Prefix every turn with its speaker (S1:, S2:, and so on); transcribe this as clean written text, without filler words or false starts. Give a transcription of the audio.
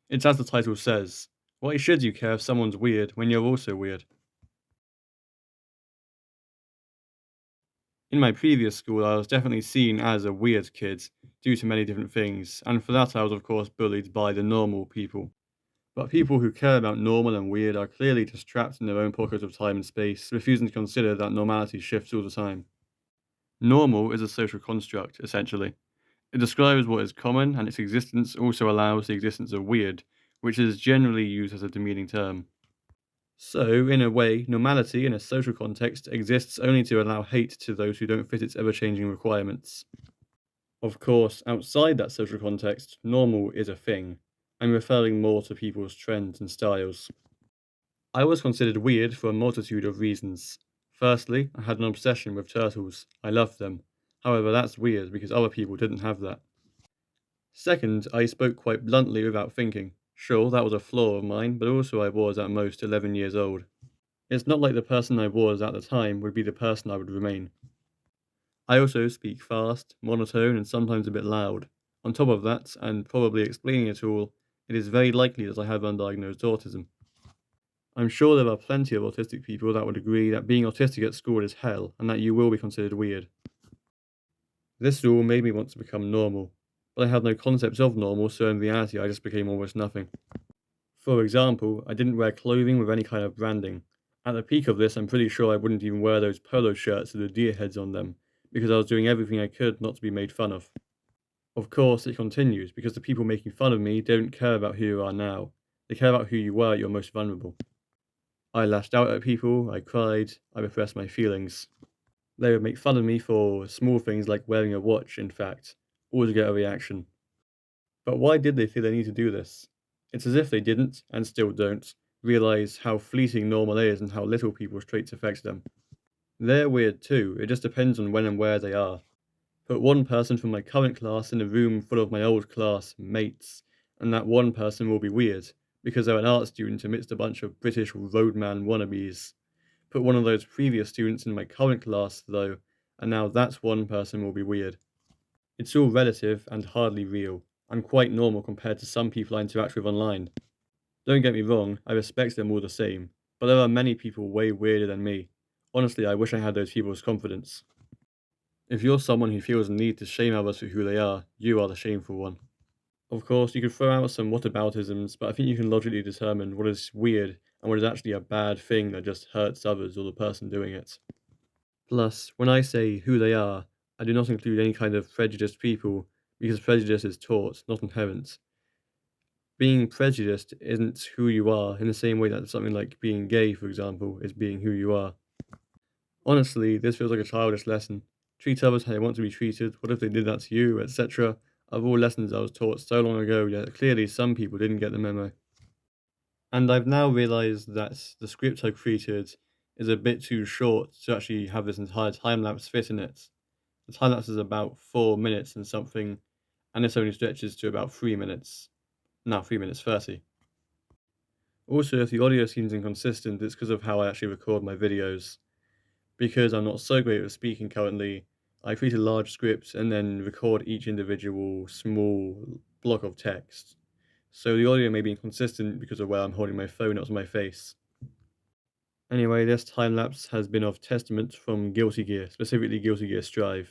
S1: It's as the title says. Why should you care if someone's weird when you're also weird? In my previous school, I was definitely seen as a weird kid due to many different things, and for that I was of course bullied by the normal people. But people who care about normal and weird are clearly just trapped in their own pocket of time and space, refusing to consider that normality shifts all the time. Normal is a social construct, essentially. It describes what is common, and its existence also allows the existence of weird, which is generally used as a demeaning term. So, in a way, normality in a social context exists only to allow hate to those who don't fit its ever changing requirements. Of course, outside that social context, normal is a thing. I'm referring more to people's trends and styles. I was considered weird for a multitude of reasons. Firstly, I had an obsession with turtles. I loved them. However, that's weird because other people didn't have that. Second, I spoke quite bluntly without thinking. Sure, that was a flaw of mine, but also I was at most 11 years old. It's not like the person I was at the time would be the person I would remain. I also speak fast, monotone, and sometimes a bit loud. On top of that, and probably explaining it all, it is very likely that I have undiagnosed autism. I'm sure there are plenty of autistic people that would agree that being autistic at school is hell and that you will be considered weird. This all made me want to become normal, but I had no concept of normal, so in reality I just became almost nothing. For example, I didn't wear clothing with any kind of branding. At the peak of this, I'm pretty sure I wouldn't even wear those polo shirts with the deer heads on them, because I was doing everything I could not to be made fun of. Of course, it continues, because the people making fun of me don't care about who you are now. They care about who you were at your most vulnerable. I lashed out at people, I cried, I repressed my feelings. They would make fun of me for small things like wearing a watch, in fact, or to get a reaction. But why did they feel they need to do this? It's as if they didn't, and still don't, realize how fleeting normal is and how little people's traits affect them. They're weird too, it just depends on when and where they are. Put one person from my current class in a room full of my old class mates, and that one person will be weird, because they're an art student amidst a bunch of British roadman wannabes. Put one of those previous students in my current class, though, and now that one person will be weird. It's all relative and hardly real, and quite normal compared to some people I interact with online. Don't get me wrong, I respect them all the same, but there are many people way weirder than me. Honestly, I wish I had those people's confidence. If you're someone who feels the need to shame others for who they are, you are the shameful one. Of course, you could throw out some whataboutisms, but I think you can logically determine what is weird and what is actually a bad thing that just hurts others or the person doing it. Plus, when I say who they are, I do not include any kind of prejudiced people, because prejudice is taught, not inherent. Being prejudiced isn't who you are in the same way that something like being gay, for example, is being who you are. Honestly, this feels like a childish lesson. Treat others how you want to be treated, what if they did that to you, etc. Are all lessons I was taught so long ago, yet clearly some people didn't get the memo. And I've now realized that the script I created is a bit too short to actually have this entire time lapse fit in it. The time lapse is about 4 minutes and something, and this only stretches to about 3 minutes. Now 3 minutes 30. Also, if the audio seems inconsistent, it's because of how I actually record my videos. Because I'm not so great at speaking currently, I create a large script and then record each individual small block of text. So the audio may be inconsistent because of where I'm holding my phone up to my face. Anyway, this time lapse has been of testament from Guilty Gear, specifically Guilty Gear Strive.